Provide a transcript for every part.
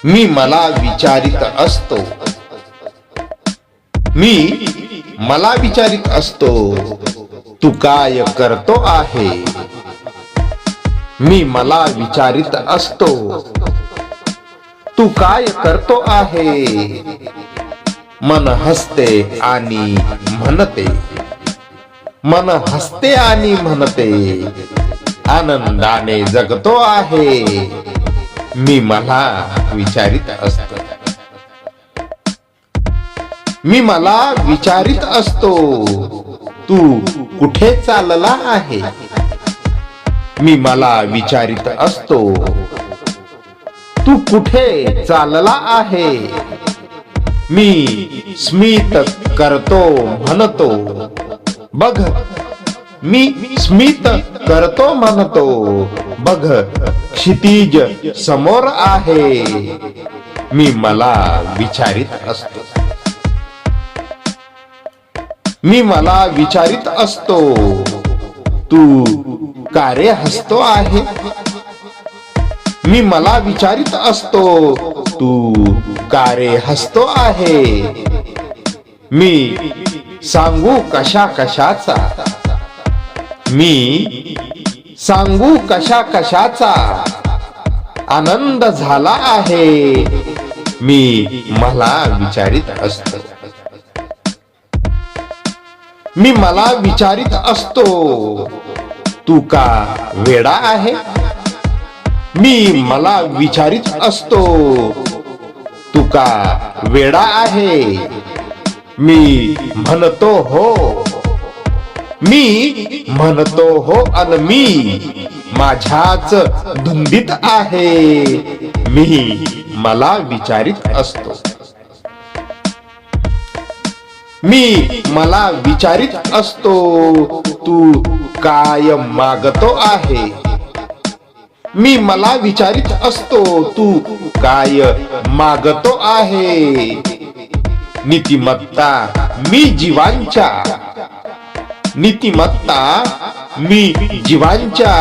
मी मला विचारित असतो, मी मला विचारित असतो, तू काय करतो आहे. मी मला विचारित असतो, तू काय करतो आहे. मन हसते आणि म्हणते, मन हसते आणि म्हणते, आनंदाने जगतो आहे. मी मला विचारित असतो, मी मला विचारित असतो, तू कुठे चालला आहे. मी मला विचारित असतो, तू कुठे चालला आहे. मी स्मित करतो म्हणतो, बघ मी स्मित करतो म्हणतो, बघ क्षितिज समोर आहे. मी मला विचारित असतो, मी मला विचारित असतो, तू का रे हसतो आहे. मी मला विचारित असतो, तू का रे हसतो आहे. मी सांगू कशा कशाचा, मी सांगू कशा कशाचा आनंद झाला आहे. मी मला विचारित असतो, मी मला विचारित असतो, तू का वेडा आहे. मी मला विचारित असतो, तू का वेडा आहे. मी म्हणतो हो, मी म्हणतो हो अन मी माझ्याच धुंदीत आहे. मी मला विचारित असतो, मी मला विचारित असतो, तू काय मागतो आहे. मी मला विचारित असतो, तू काय मागतो आहे. नीतिमत्ता मी जीवांच्या, नीतिमत्ता मी जीवांच्या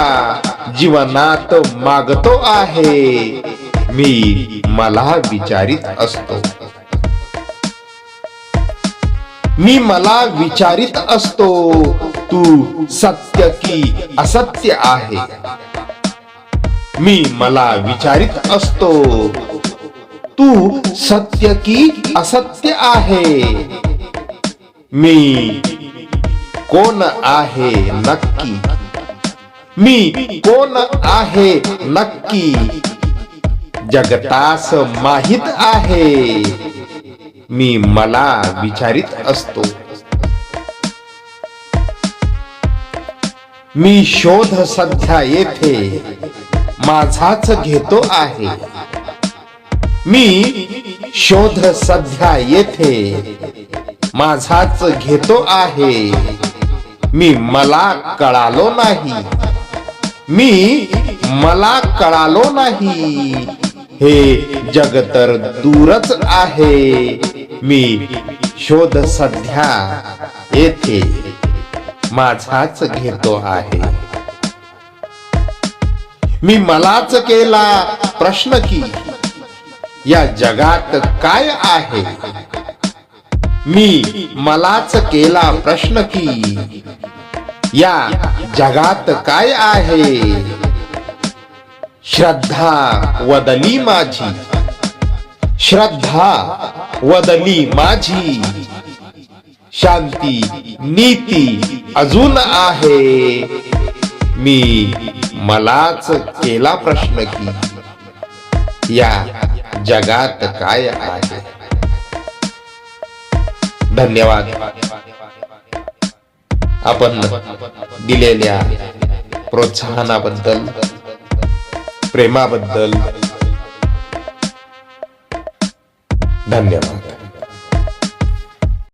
जीवनात मागतो आहे. मी मला विचारित असतो, मी मला विचारित असतो, तू सत्य की असत्य आहे. मी मला विचारित असतो, तू सत्य की असत्य आहे. मी कोण आहे नक्की, मी कोण आहे नक्की जगतास माहित आहे. मी मला विचारित असतो, मी शोध सध्या येथे माझाच घेतो आहे. मी शोध सध्या येथे माझाच घेतो आहे. मी मला कळालो नाही, मी मला कळालो नाही. हे जग तर दूरच आहे. मी शोध सध्या येथे माझाच घेतो आहे. मी मलाच केला प्रश्न की या जगात काय आहे. मी मलाच केला प्रश्न की या जगात काय आहे. श्रद्धा वदली माझी, श्रद्धा वदली माझी. शांती नीती अजून आहे. मी मलाच केला प्रश्न की या जगात काय आहे. धन्यवाद आपण दिलेल्या प्रोत्साहनाबद्दल, प्रेमाबद्दल. धन्यवाद.